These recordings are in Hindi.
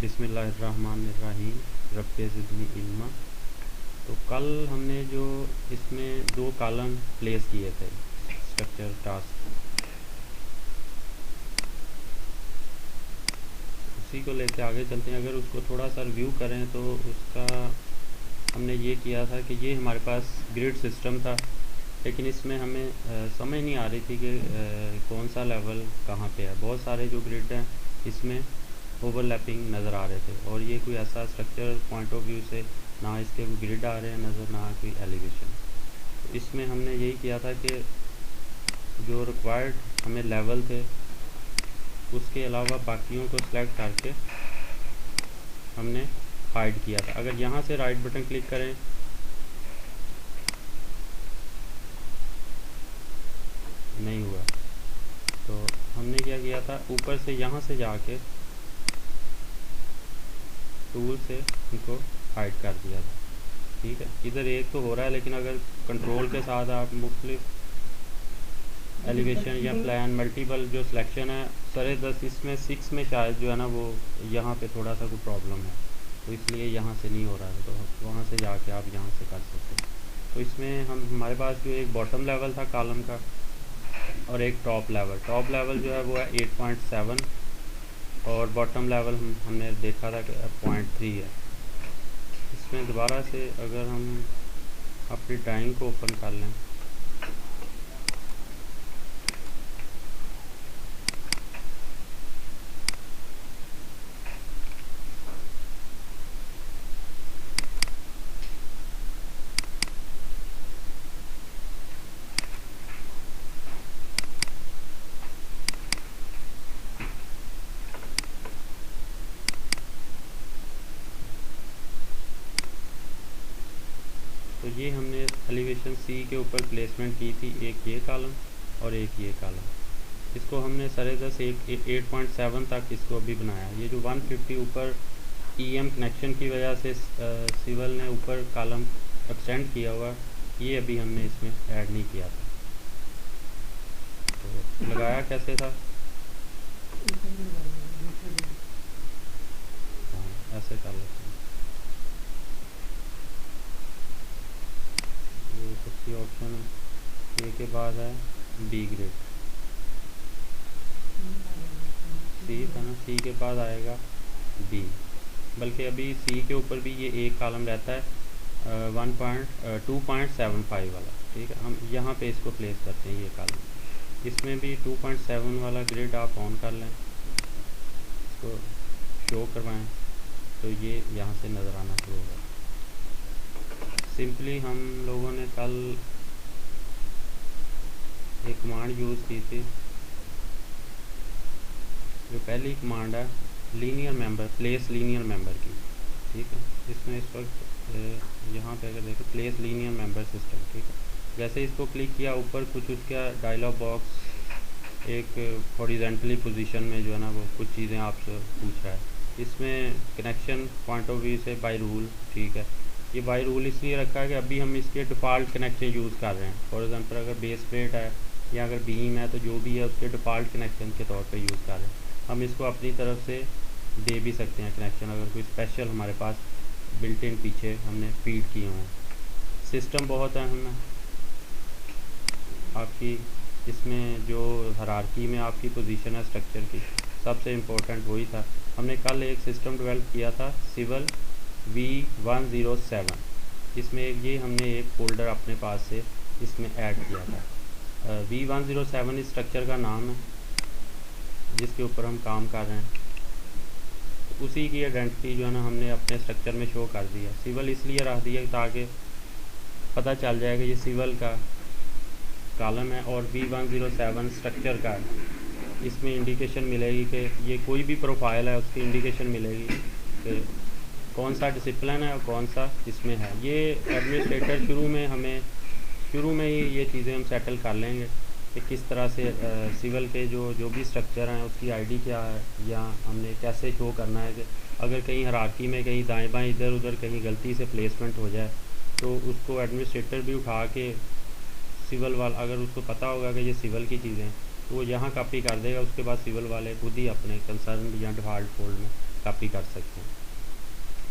बिस्मिल्लाहिर्रहमानिर्रहीम रब्बे ज़िदनी इल्मा। तो कल हमने जो इसमें 2 कॉलम प्लेस किए थे स्ट्रक्चर टास्क, उसी को लेके आगे चलते हैं। अगर उसको थोड़ा सा रिव्यू करें तो उसका हमने ये किया था कि ये हमारे पास ग्रिड सिस्टम था, लेकिन इसमें हमें समझ नहीं आ रही थी कि कौन सा लेवल कहाँ पे है। बहुत सारे जो ग्रिड हैं इसमें ओवरलैपिंग नज़र आ रहे थे, और ये कोई ऐसा स्ट्रक्चर पॉइंट ऑफ व्यू से ना इसके कोई ग्रिड आ रहे हैं नज़र, ना कोई एलिवेशन। तो इसमें हमने यही किया था कि जो रिक्वायर्ड हमें लेवल थे उसके अलावा बाकियों को सिलेक्ट करके हमने हाइड किया था। अगर यहाँ से राइट बटन क्लिक करें नहीं हुआ, तो हमने क्या किया था, ऊपर से यहाँ से जाके टूल से इनको हाइड कर दिया था। ठीक है, इधर एक तो हो रहा है, लेकिन अगर कंट्रोल के साथ आप मुख्तलिफ एलिवेशन या प्लान मल्टीपल जो सिलेक्शन है सरे 10 इसमें 6 में शायद जो है ना वो यहाँ पे थोड़ा सा कोई प्रॉब्लम है, तो इसलिए यहाँ से नहीं हो रहा है। तो वहाँ से जाके आप यहाँ से कर सकते हैं। तो इसमें हमारे पास जो एक बॉटम लेवल था कॉलम का और एक टॉप लेवल जो है वो है 8.7 और बॉटम लेवल हमने देखा था कि 0.3 है। इसमें दोबारा से अगर हम अपनी ड्राइंग को ओपन कर लें तो ये हमने एलिवेशन सी के ऊपर प्लेसमेंट की थी, एक ये कॉलम और एक ये कॉलम। इसको हमने सरे 10 8.7 तक इसको अभी बनाया। ये जो 150 ऊपर ईएम कनेक्शन की वजह से सिविल ने ऊपर कॉलम एक्सटेंड किया हुआ, ये अभी हमने इसमें ऐड नहीं किया था। तो लगाया कैसे था, हाँ ऐसे कर लेते हैं। ये सबसे ऑप्शन है, ए के बाद है बी ग्रेड, सी था ना, सी के बाद आएगा बी। बल्कि अभी सी के ऊपर भी ये एक कॉलम रहता है 2.75 वाला। ठीक है, हम यहाँ पे इसको प्लेस करते हैं ये कॉलम। इसमें भी 2.7 वाला ग्रिड आप ऑन कर लें, इसको शो करवाएं तो ये यहाँ से नज़र आना शुरू होगा। सिंपली हम लोगों ने कल एक कमांड यूज़ की थी, जो पहली कमांड है linear member, place linear member की। ठीक है, इसमें इस वक्त यहाँ पे अगर देखें प्लेस लीनियर मेंबर सिस्टम। ठीक है, जैसे इसको क्लिक किया ऊपर कुछ उसका डायलॉग बॉक्स एक हॉरिजॉन्टली पोजीशन में जो है ना वो कुछ चीज़ें आपसे पूछ रहा है। इसमें कनेक्शन पॉइंट ऑफ व्यू से बाय रूल, ठीक है, ये बाय रूल इसलिए रखा है कि अभी हम इसके डिफ़ॉल्ट कनेक्शन यूज़ कर रहे हैं। फॉर एग्जांपल अगर बेस प्लेट है या अगर बीम है तो जो भी है उसके डिफ़ॉल्ट कनेक्शन के तौर पे यूज़ कर रहे हैं। हम इसको अपनी तरफ से दे भी सकते हैं कनेक्शन, अगर कोई स्पेशल हमारे पास बिल्ट इन पीछे हमने फीड किए हुए हैं। सिस्टम बहुत अहम है आपकी, इसमें जो हायरार्की में आपकी पोजीशन है स्ट्रक्चर की, सबसे इम्पोर्टेंट वही था। हमने कल एक सिस्टम डेवलप किया था सिविल V107, इसमें ये हमने एक फोल्डर अपने पास से इसमें ऐड किया था। V107 इस स्ट्रक्चर का नाम है जिसके ऊपर हम काम कर रहे हैं। तो उसी की आइडेंटिटी जो है ना हमने अपने स्ट्रक्चर में शो कर दी है। सिविल इसलिए रख दिया ताकि पता चल जाए कि ये सिविल का कॉलम है और V107 स्ट्रक्चर का है। इसमें इंडिकेशन मिलेगी कि ये कोई भी प्रोफाइल है उसकी इंडिकेशन मिलेगी कि कौन सा डिसिप्लिन है और कौन सा इसमें है। ये एडमिनिस्ट्रेटर शुरू में ही ये चीज़ें हम सेटल कर लेंगे कि किस तरह से सिविल के जो भी स्ट्रक्चर हैं उसकी आईडी क्या है, या हमने कैसे शो करना है कि अगर कहीं हायरार्की में कहीं दाएं बाएं इधर उधर कहीं गलती से प्लेसमेंट हो जाए तो उसको एडमिनिस्ट्रेटर भी उठा के सिविल वाला, अगर उसको पता होगा कि ये सिविल की चीज़ें हैं तो वो यहाँ कॉपी कर देगा, उसके बाद सिविल वाले खुद ही अपने कंसर्न या डिफ़ॉल्ट फोल्ड में कॉपी कर सकते हैं।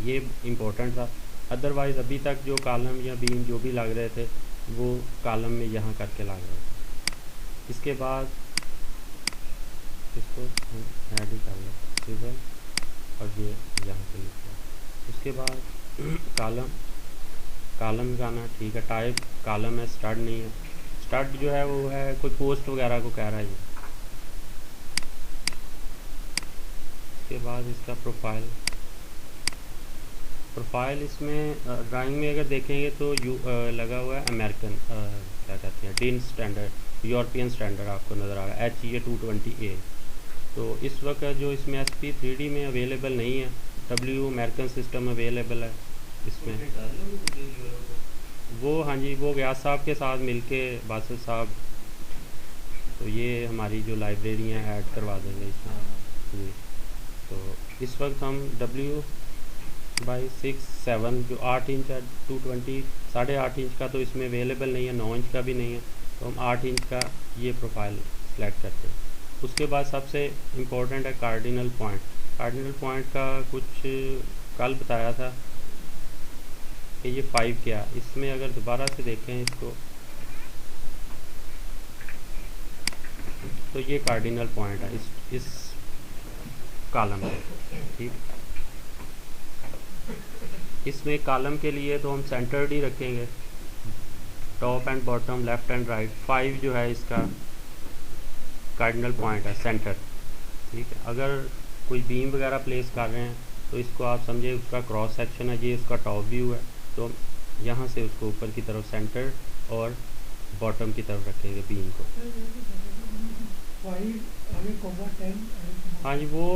ये इम्पोर्टेंट था, अदरवाइज़ अभी तक जो कॉलम या बीम जो भी लग रहे थे वो कॉलम में यहाँ करके लग रहे थे। इसके बाद इसको हम ऐड ही कर लें सिविल और ये यहाँ पे लिख दिया। उसके बाद कॉलम का ना ठीक है, टाइप कॉलम है, स्टड नहीं है। स्टड जो है वो है कोई पोस्ट वगैरह को कह रहा है ये। उसके बाद इसका प्रोफाइल इसमें ड्राइंग में अगर देखेंगे तो लगा हुआ है अमेरिकन क्या कहते हैं डीन स्टैंडर्ड, यूरोपियन स्टैंडर्ड आपको नज़र आ रहा है HE 220A। तो इस वक्त जो इसमें SP 3D में अवेलेबल नहीं है, W अमेरिकन सिस्टम अवेलेबल है इसमें। वो हाँ जी, वो गयास साहब के साथ मिलके बासित साहब, तो ये हमारी जो लाइब्रेरी हैं ऐड करवा देंगे इसमें जी। तो इस वक्त हम W/6/7 जो 8 इंच है 220, 8.5 इंच का तो इसमें अवेलेबल नहीं है, 9 इंच का भी नहीं है, तो हम 8 इंच का ये प्रोफाइल सेलेक्ट करते हैं। उसके बाद सबसे इम्पोर्टेंट है कार्डिनल पॉइंट। कार्डिनल पॉइंट का कुछ कल बताया था कि ये 5 क्या, इसमें अगर दोबारा से देखें इसको तो ये कार्डिनल पॉइंट है इस कॉलम में, ठीक। इसमें कॉलम के लिए तो हम सेंटर्ड ही रखेंगे, top and bottom, left and right. 5 जो है इसका कार्डिनल पॉइंट है, सेंटर, ठीक है। अगर कोई बीम वगैरह प्लेस कर रहे हैं तो इसको आप समझे उसका क्रॉस सेक्शन है, ये उसका टॉप व्यू है, तो यहाँ से उसको ऊपर की तरफ सेंटर और बॉटम की तरफ रखेंगे बीम को। हाँ जी, वो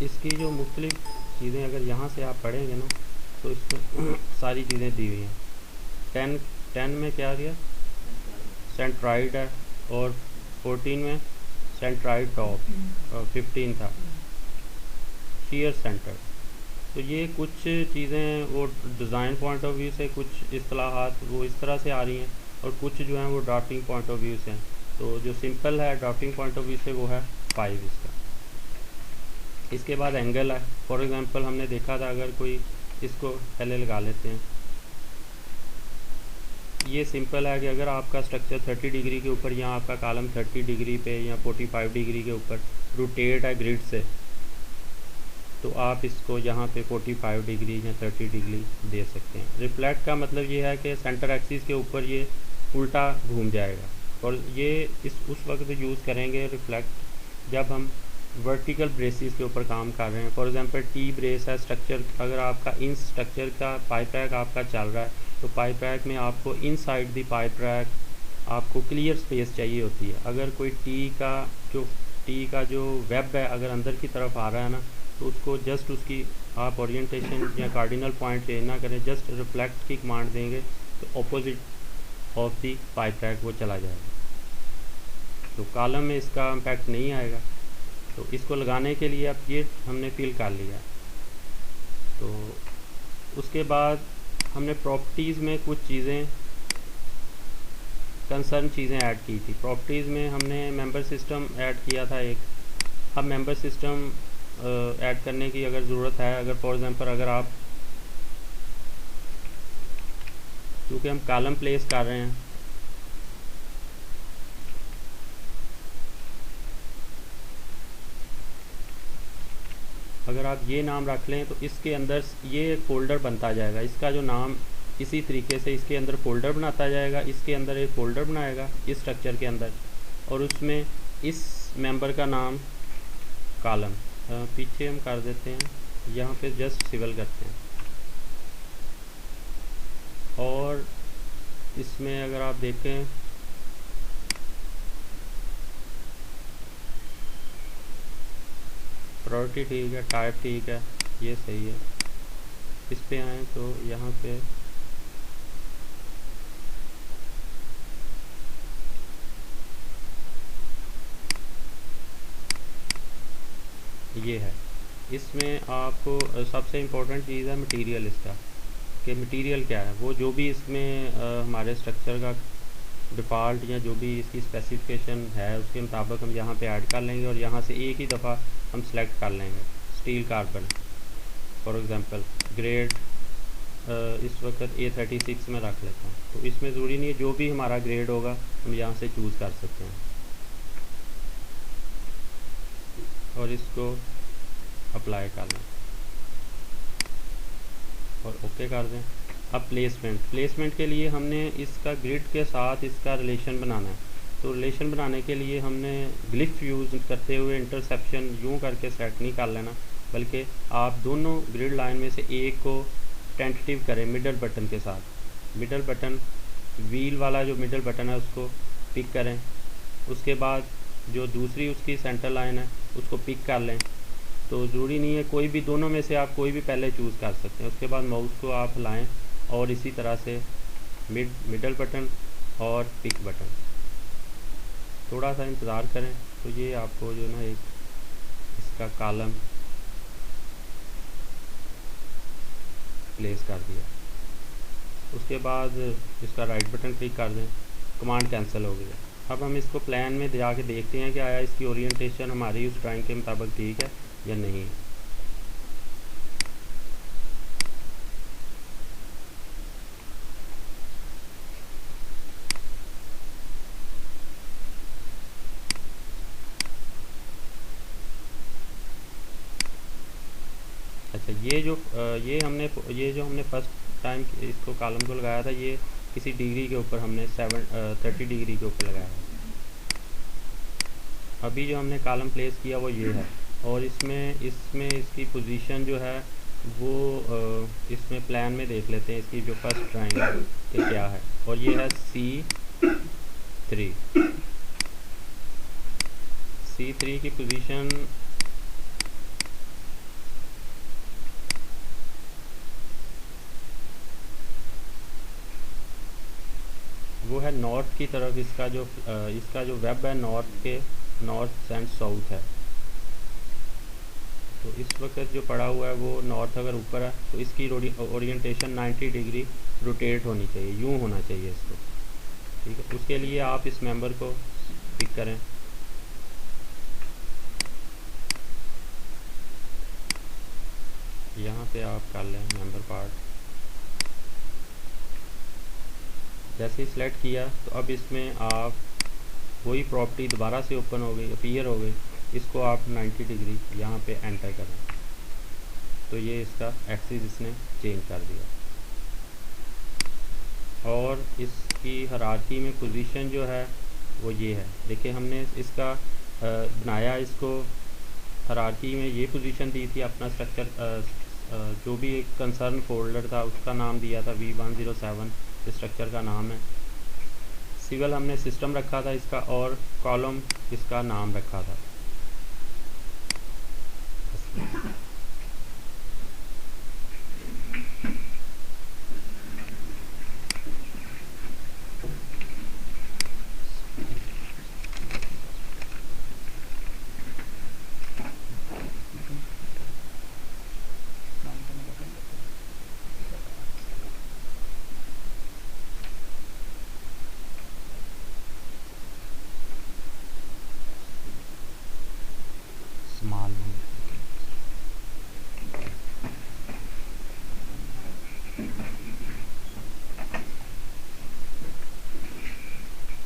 इसकी जो मुख्तलिफ चीज़ें अगर यहाँ से आप पढ़ेंगे ना तो इसमें सारी चीज़ें दी हुई हैं। 10 में क्या दिया, सेंट्राइड है, और 14 में सेंट्राइड टॉप, और 15 था शीयर सेंटर। तो ये कुछ चीज़ें वो डिज़ाइन पॉइंट ऑफ व्यू से कुछ इस्तिलाहात वो इस तरह से आ रही हैं, और कुछ जो हैं वो ड्राफ्टिंग पॉइंट ऑफ व्यू से हैं। तो जो सिंपल है ड्राफ्टिंग पॉइंट ऑफ व्यू से वो है 5 इसका। इसके बाद एंगल है, फॉर एग्ज़ाम्पल हमने देखा था, अगर कोई इसको पहले लगा लेते हैं, ये सिंपल है कि अगर आपका स्ट्रक्चर 30 डिग्री के ऊपर या आपका कॉलम 30 डिग्री पे या 45 डिग्री के ऊपर रोटेट है ग्रिड से, तो आप इसको यहाँ पे 45 डिग्री या 30 डिग्री दे सकते हैं। रिफ्लेक्ट का मतलब ये है कि सेंटर एक्सिस के ऊपर ये उल्टा घूम जाएगा, और ये उस वक्त यूज़ करेंगे रिफ्लेक्ट जब हम वर्टिकल ब्रेसिस के ऊपर काम कर रहे हैं। फॉर एग्जांपल टी ब्रेस है स्ट्रक्चर, अगर आपका इन स्ट्रक्चर का पाइप रैक आपका चल रहा है तो पाइप रैक में आपको इनसाइड द पाइप रैक आपको क्लियर स्पेस चाहिए होती है। अगर कोई टी का जो वेब है अगर अंदर की तरफ आ रहा है ना, तो उसको जस्ट उसकी आप ओरिएंटेशन या कार्डिनल पॉइंट चेंज ना करें, जस्ट रिफ्लेक्ट की कमांड देंगे तो opposite of the pipe rack वो चला जाएगा, तो कॉलम में इसका इम्पैक्ट नहीं आएगा। तो इसको लगाने के लिए अब ये हमने फिल कर लिया। तो उसके बाद हमने प्रॉपर्टीज़ में कुछ चीज़ें कंसर्न चीज़ें ऐड की थी। प्रॉपर्टीज़ में हमने मेंबर सिस्टम ऐड किया था एक। अब मेंबर सिस्टम ऐड करने की अगर ज़रूरत है, अगर फॉर एग्जांपल अगर आप, क्योंकि हम कॉलम प्लेस कर रहे हैं, अगर आप ये नाम रख लें तो इसके अंदर ये एक फ़ोल्डर बनता जाएगा। इसका जो नाम इसी तरीके से इसके अंदर फ़ोल्डर बनाता जाएगा, इसके अंदर एक फ़ोल्डर बनाएगा इस स्ट्रक्चर के अंदर, और उसमें इस मेंबर का नाम कॉलम पीछे हम कर देते हैं, यहाँ पे जस्ट सिविल करते हैं। और इसमें अगर आप देखें प्रायोरिटी ठीक है, टाइप ठीक है, ये सही है। इस पे आए तो यहाँ पे ये है। इसमें आपको सबसे इम्पोर्टेंट चीज़ है मटेरियल इसका, कि मटेरियल क्या है, वो जो भी इसमें हमारे स्ट्रक्चर का डिफ़ॉल्ट या जो भी इसकी स्पेसिफिकेशन है उसके मुताबिक हम यहाँ पे ऐड कर लेंगे, और यहाँ से एक ही दफ़ा हम सेलेक्ट कर लेंगे steel carbon for example grade इस वक्त A36 में रख लेता हूँ। तो इसमें ज़रूरी नहीं है, जो भी हमारा ग्रेड होगा हम यहाँ से चूज़ कर सकते हैं और इसको अप्लाई कर लें और ओके कर दें। अब प्लेसमेंट के लिए हमने इसका ग्रिड के साथ इसका रिलेशन बनाना है। तो रिलेशन बनाने के लिए हमने ग्लिफ यूज़ करते हुए इंटरसेप्शन यूँ करके सेट नहीं कर लेना, बल्कि आप दोनों ग्रिड लाइन में से एक को टेंटेटिव करें मिडल बटन के साथ। मिडल बटन व्हील वाला जो मिडल बटन है उसको पिक करें, उसके बाद जो दूसरी उसकी सेंटर लाइन है उसको पिक कर लें। तो ज़रूरी नहीं है, कोई भी दोनों में से आप कोई भी पहले चूज़ कर सकते हैं। उसके बाद माउस को आप हिलाएं और इसी तरह से मिडल बटन और पिक बटन, थोड़ा सा इंतज़ार करें तो ये आपको जो ना एक इसका कॉलम प्लेस कर दिया। उसके बाद इसका राइट बटन क्लिक कर दें, कमांड कैंसिल हो गया। अब हम इसको प्लान में जाके देखते हैं कि आया इसकी ओरिएंटेशन हमारी उस ड्राइंग के मुताबिक ठीक है या नहीं। अच्छा, ये जो हमने फर्स्ट टाइम इसको कॉलम को लगाया था, ये किसी डिग्री के ऊपर हमने 30 डिग्री के ऊपर लगाया है। अभी जो हमने कॉलम प्लेस किया वो ये है, और इसमें इसकी पोजीशन जो है वो इसमें प्लान में देख लेते हैं इसकी जो फर्स्ट ड्राइंग है कि क्या है, और ये है C3 की पोजीशन वो है नॉर्थ की तरफ। इसका जो वेब है नॉर्थ एंड साउथ है। तो इस वक्त जो पड़ा हुआ है वो नॉर्थ अगर ऊपर है तो इसकी ओरिएंटेशन 90 डिग्री रोटेट होनी चाहिए, यूँ होना चाहिए इसको, ठीक है। उसके लिए आप इस मेंबर को पिक करें, यहाँ पे आप कर लें मेंबर पार्ट। जैसे ही सिलेक्ट किया तो अब इसमें आप वही प्रॉपर्टी दोबारा से ओपन हो गई, अपीयर हो गई। इसको आप 90 डिग्री यहाँ पे एंटर करें तो ये इसका एक्सिस इसने चेंज कर दिया। और इसकी हायरार्की में पोजीशन जो है वो ये है। देखिए हमने इसका बनाया, इसको हायरार्की में ये पोजीशन दी थी। अपना स्ट्रक्चर जो भी एक कंसर्न फोल्डर था उसका नाम दिया था V107, स्ट्रक्चर का नाम है। सिविल हमने सिस्टम रखा था इसका, और कॉलम इसका नाम रखा था।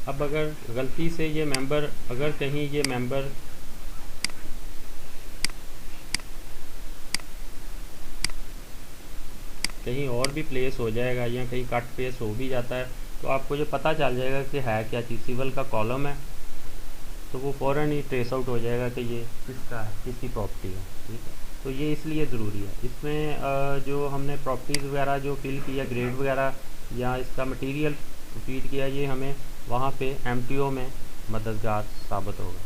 अब अगर गलती से ये मेंबर, अगर कहीं ये मेंबर कहीं और भी प्लेस हो जाएगा या कहीं कट पेस्ट हो भी जाता है तो आपको ये पता चल जाएगा कि है क्या चीज़। सिविल का कॉलम है तो वो फ़ौरन ही ट्रेस आउट हो जाएगा कि ये किसका है, किसकी प्रॉपर्टी है, ठीक है। तो ये इसलिए ज़रूरी है। इसमें जो हमने प्रॉपर्टीज़ वगैरह जो फिल किया, ग्रेड वगैरह या इसका मटेरियल फीड किया, ये हमें वहाँ पे MTO में मददगार साबित होगा।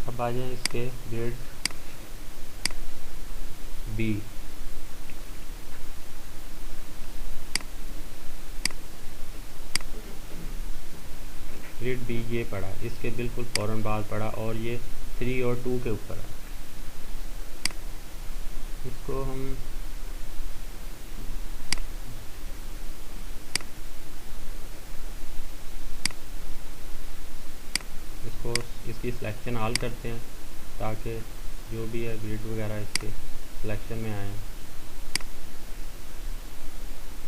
अब आ जाए इसके ग्रेड B। ग्रेड B ये पड़ा, इसके बिल्कुल फ़ौरन बाद पड़ा, और ये 3 और 2 के ऊपर है। इसको हम इसकी सिलेक्शन ऑल करते हैं ताकि जो भी है ग्रिड वगैरह इसके सिलेक्शन में आए।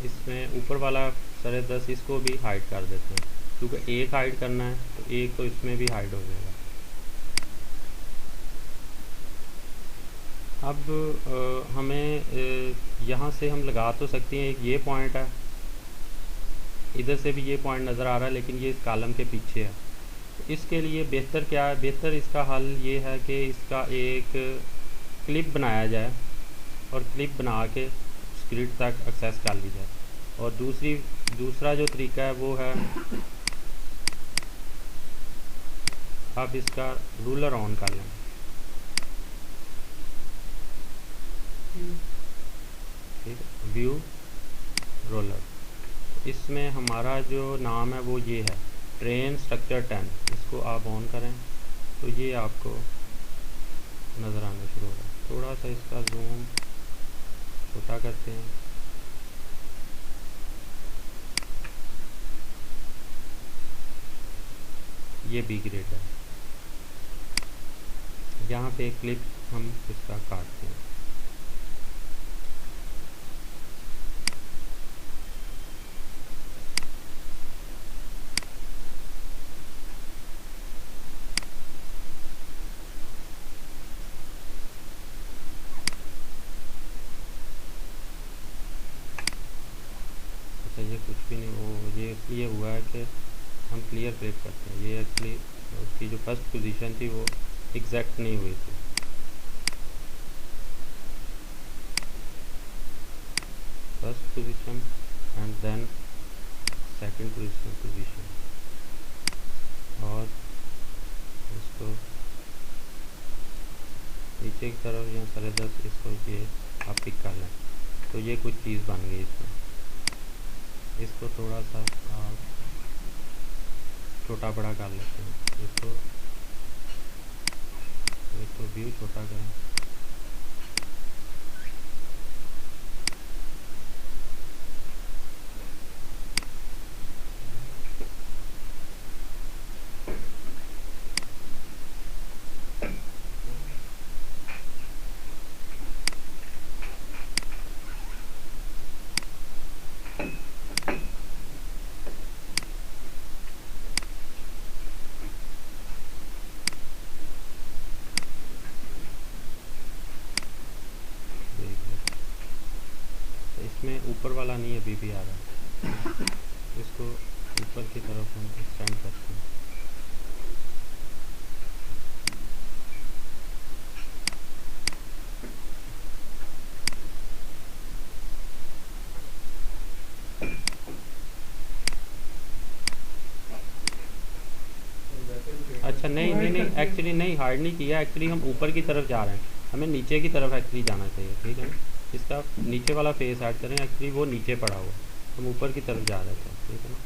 इसमें ऊपर वाला सरे 10 इसको भी हाइड कर देते हैं, क्योंकि एक हाइड करना है तो एक तो इसमें भी हाइड हो जाएगा। अब हमें यहाँ से हम लगा तो सकते हैं, एक ये पॉइंट है, इधर से भी ये पॉइंट नज़र आ रहा है, लेकिन ये इस कॉलम के पीछे है। इसके लिए बेहतर क्या है, बेहतर इसका हल ये है कि इसका एक क्लिप बनाया जाए और क्लिप बना के ग्रिड तक एक्सेस कर ली जाए। और दूसरा जो तरीका है वो है, आप इसका रूलर ऑन कर लें। ठीक है, व्यू रोलर, इसमें हमारा जो नाम है वो ये है ट्रेन स्ट्रक्चर 10। इसको आप ऑन करें तो ये आपको नज़र आना शुरू होगा। थोड़ा सा इसका जूम छोटा करते हैं। ये बी ग्रेड है। यहाँ पे क्लिप हम इसका काटते हैं। ये कुछ भी नहीं, वो ये इसलिए हुआ है कि हम क्लियर क्लिक करते हैं। ये एक्चुअली उसकी जो फर्स्ट पोजीशन थी वो एग्जैक्ट नहीं हुई थी। First position and then second position, और इसको नीचे की तरफ यहाँ सारे 10 इसको ये आप पिक कर लें तो ये कुछ चीज़ बन गई इसमें। इसको थोड़ा सा आप छोटा बड़ा कर लेते हैं। इसको व्यू छोटा करें। इसमें ऊपर वाला नहीं अभी भी आ रहा है, इसको ऊपर की तरफ हम एक्सटेंड करते हैं। अच्छा नहीं नहीं नहीं, एक्चुअली नहीं हार्ड नहीं किया, एक्चुअली हम ऊपर की तरफ जा रहे हैं, हमें नीचे की तरफ एक्चुअली जाना चाहिए। ठीक है ना, इसका नीचे वाला फेस ऐड करें, एक्चुअली वो नीचे पड़ा हुआ, हम ऊपर की तरफ जा रहे थे। ठीक है ना,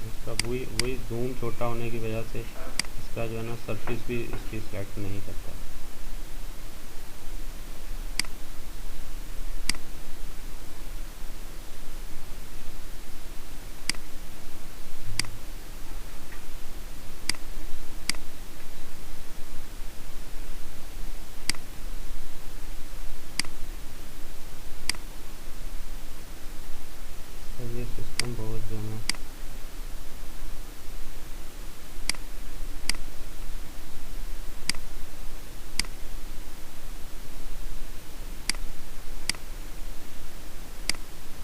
इसका वही जूम छोटा होने की वजह से इसका जो है ना सरफेस भी इसकी सिलेक्ट नहीं करता। ये सिस्टम बहुत जो है ना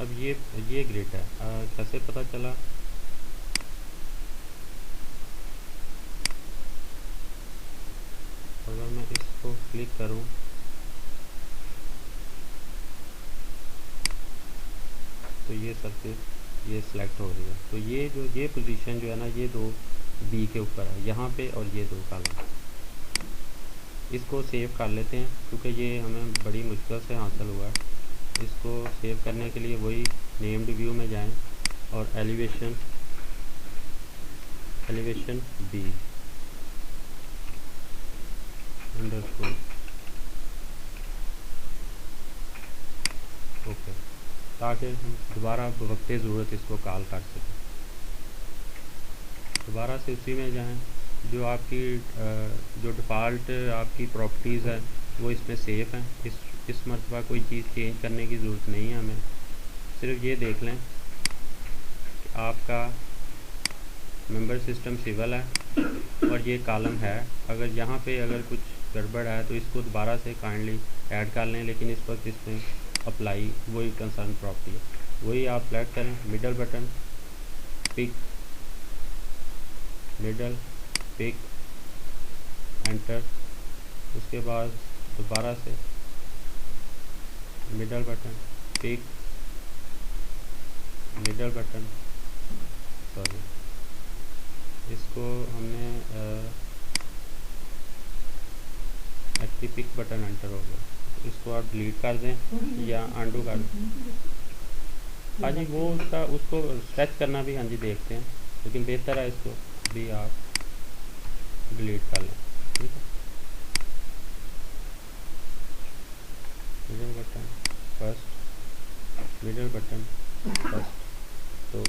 अब ये ग्रिड है, कैसे पता चला? अगर मैं इसको क्लिक करूं तो ये सरफेस ये सिलेक्ट हो रही है। तो ये पोजीशन जो है ना, ये दो बी के ऊपर है यहाँ पे, और ये दो कॉलम। इसको सेव कर लेते हैं क्योंकि ये हमें बड़ी मुश्किल से हासिल हुआ है। इसको सेव करने के लिए वही नेम्ड व्यू में जाएं और एलिवेशन बी अंडरस्कोर ओके, ताकि हम दोबारा वक्त ज़रूरत इसको कॉल कर सकें। दोबारा से उसी में जाएं, जो आपकी जो डिफ़ॉल्ट आपकी प्रॉपर्टीज़ है वो इसमें सेफ हैं। इस मरतबा कोई चीज़ चेंज करने की ज़रूरत नहीं है हमें। सिर्फ ये देख लें कि आपका मेंबर सिस्टम सिविल है और ये कॉलम है। अगर यहाँ पे अगर कुछ गड़बड़ है तो इसको दोबारा से काइंडली ऐड कर लें, लेकिन इस वक्त इसमें अप्लाई वही कंसर्न प्रॉपर्टी है, वही आप सेलेक्ट करें। Middle button pick, middle pick, enter. उसके बाद दोबारा से middle button pick, middle button sorry इसको हमने एक्टिव पिक बटन एंटर हो गया, इसको आप डिलीट कर दें या अंडू कर दें। हाँ जी, वो उसको स्ट्रेच करना भी हाँ जी देखते हैं, लेकिन बेहतर है इसको भी आप डिलीट कर लें। ठीक है, middle button first, middle button first, तो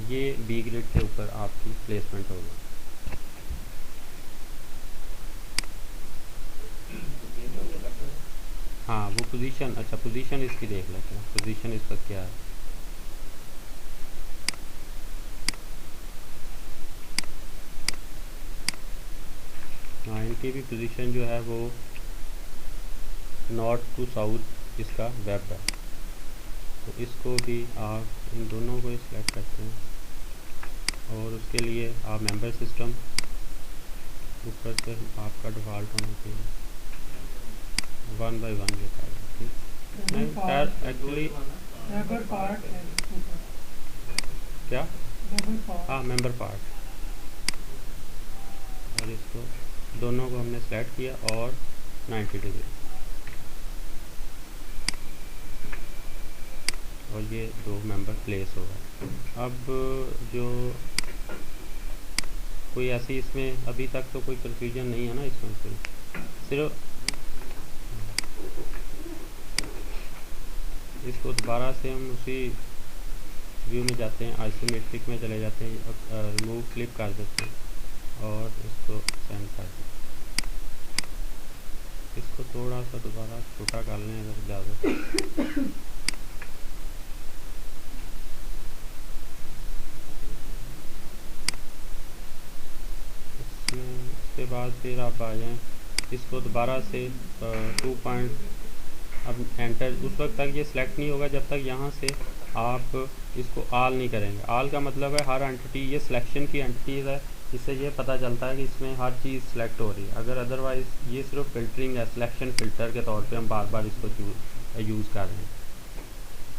ये बी ग्रिड के ऊपर आपकी प्लेसमेंट होगी। हाँ वो पोजीशन, अच्छा पोजीशन इसकी देख लेते हैं, पोजीशन इसका क्या है। हाँ इनकी भी पोजीशन जो है वो नॉर्थ टू साउथ इसका वेब है, तो इसको भी आप इन दोनों को सिलेक्ट करते हैं और उसके लिए आप मेंबर सिस्टम ऊपर से आपका डिफ़ॉल्ट होना चाहिए 1 by 1 लिखा है। ठीक नहीं खैर एक्चुअली क्या, हाँ मेंबर पार्ट, और इसको दोनों को हमने सेलेक्ट किया और 90 डिग्री, और ये दो मेंबर प्लेस होगा। अब जो कोई ऐसी इसमें अभी तक तो कोई कन्फ्यूजन नहीं है ना इसमें, सिर्फ इसको दोबारा से हम उसी व्यू में जाते हैं, आइसोमेट्रिक में चले जाते हैं, रिमूव क्लिक कर देते हैं और इसको सेंड कर देते हैं। इसको थोड़ा सा दोबारा छोटा कर लें अगर ज़्यादा। इसके बाद फिर आप आ जाएँ, इसको दोबारा से 2 पॉइंट, अब एंटर उस वक्त तक ये सिलेक्ट नहीं होगा जब तक यहाँ से आप इसको ऑल नहीं करेंगे। ऑल का मतलब है हर एंटिटी, ये सिलेक्शन की एंटिटीज़ है, इससे ये पता चलता है कि इसमें हर चीज़ सिलेक्ट हो रही है। अगर अदरवाइज़ ये सिर्फ फ़िल्टरिंग है, सिलेक्शन फ़िल्टर के तौर पे हम बार बार इसको यूज़ कर रहे हैं।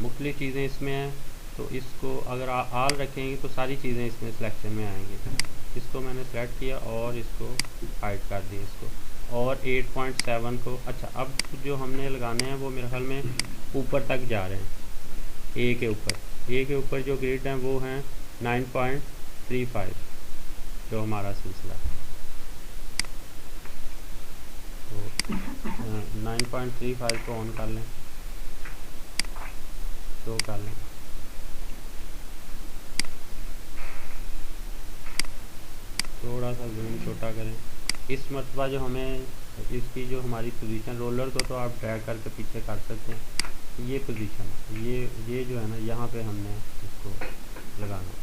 मुख्तलिफ़ चीज़ें इसमें हैं, तो इसको अगर ऑल रखेंगे तो सारी चीज़ें इसमें सिलेक्शन में आएंगी। इसको मैंने सेलेक्ट किया और इसको हाइड कर दिया इसको, और 8.7 को, अच्छा अब जो हमने लगाने हैं वो मेरे ख्याल में ऊपर तक जा रहे हैं। ए के ऊपर जो ग्रिड हैं वो हैं 9.35 जो हमारा सिलसिला है, तो 9.35 को ऑन कर लें, शो कर लें। थोड़ा सा जूम छोटा करें। इस मरतबा जो हमें इसकी जो हमारी पोजीशन, रोलर को तो आप ड्रैग करके पीछे कर सकते हैं, ये पोजीशन ये जो है ना यहाँ पे हमने इसको लगाना है।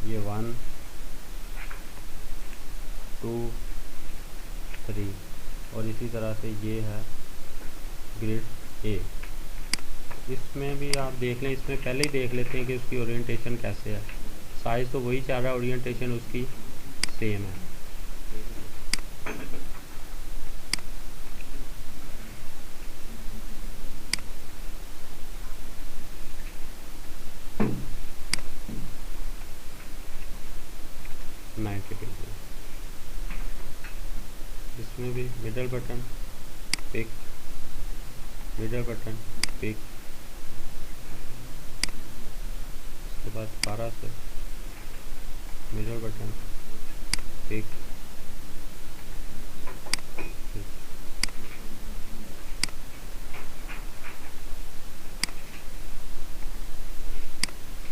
ये 1 2 3 और इसी तरह से ये है ग्रिड ए। इसमें भी आप देख लें, इसमें पहले ही देख लेते हैं कि उसकी ओरिएंटेशन कैसे है। साइज़ तो वही चाह रहा है, ओरिएंटेशन उसकी सेम है। 90 डिग्री। इसमें भी middle button pick, middle button pick, उसके बाद 12 से middle button pick,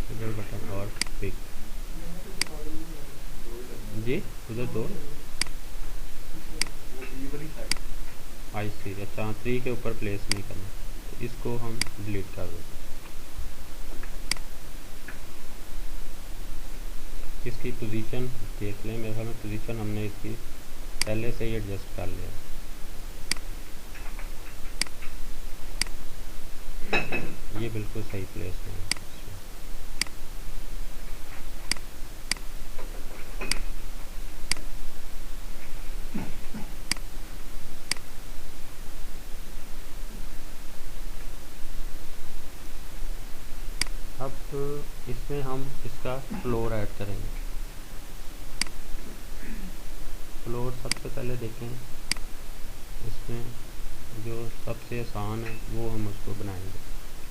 middle button और पिक। जी उधर दो आई सी, अच्छा 3 के ऊपर प्लेस नहीं करना, तो इसको हम डिलीट कर देते हैं। इसकी पोजीशन देख लें, मेरे ख्याल में पोजीशन हमने इसकी पहले से ही एडजस्ट कर लिया। ये बिल्कुल सही प्लेस में है। अब इसमें हम इसका फ्लोर ऐड करेंगे। फ्लोर सबसे पहले देखें, इसमें जो सबसे आसान है वो हम उसको बनाएंगे।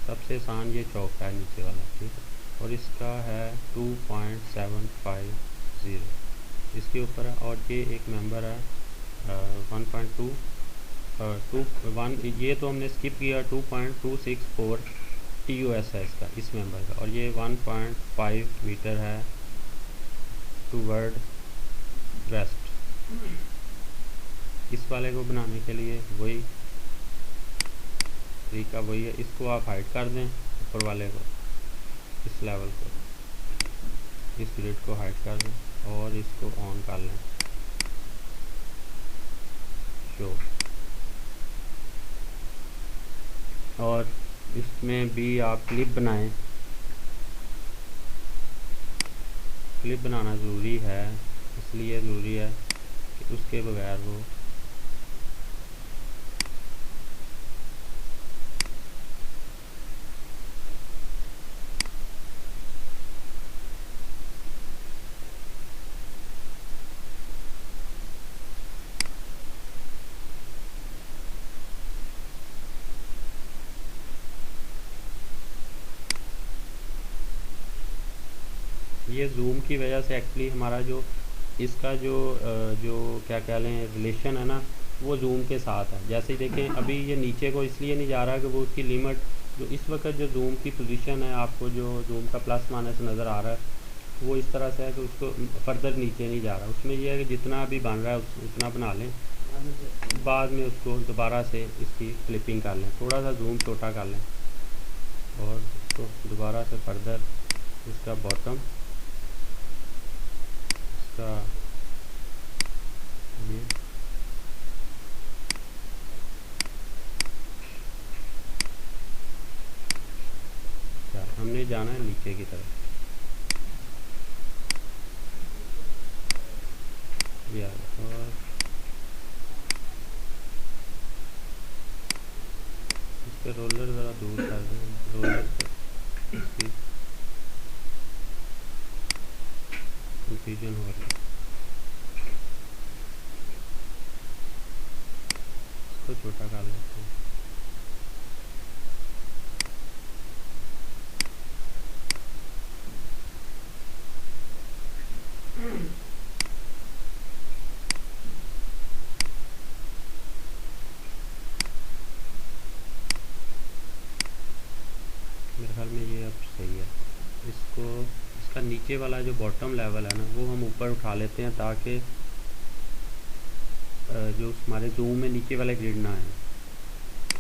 सबसे आसान ये चौका है नीचे वाला, ठीक है, और इसका है 2.750 इसके ऊपर है, और ये एक मेंबर है 1.2 ये तो हमने स्किप किया, 2.264 TOS है इसका, इस मेंबर का, और ये 1.5 मीटर है टूवर्ड वेस्ट। इस वाले को बनाने के लिए वही तरीका वही है, इसको आप हाइड कर दें, ऊपर वाले को, इस लेवल को, इस ग्रिड को हाइड कर दें और इसको ऑन कर लें, शो। और इसमें भी आप क्लिप बनाएं, क्लिप बनाना ज़रूरी है, इसलिए ज़रूरी है कि उसके बगैर वो ये जूम की वजह से एक्चुअली हमारा जो इसका जो क्या कह लें रिलेशन है ना, वो जूम के साथ है। जैसे ही देखें अभी ये नीचे को इसलिए नहीं जा रहा कि वो उसकी लिमिट जो इस वक्त जो जूम की पोजीशन है, आपको जो जूम का प्लस माइनस नज़र आ रहा है, वो इस तरह से है कि उसको फर्दर नीचे नहीं जा रहा। उसमें यह है कि जितना अभी बन रहा है उतना बना लें, बाद में उसको दोबारा से इसकी क्लिपिंग कर लें, थोड़ा सा जूम छोटा कर लें और इसको दोबारा से फर्दर इसका बॉटम, इसका ये क्या हमने जाना है नीचे की तरफ, ये और इसके रोलर ज़रा दूर कर दें, रोलर से इसकी कंफ्यूजन हो रही है, इसको छोटा कर लेते हैं। मेरे ख्याल में ये अब सही है। इसको इसका नीचे वाला जो बॉटम लेवल है ना, वो हम ऊपर उठा लेते हैं ताकि जो हमारे जूम में नीचे वाला ग्रिड ना आए।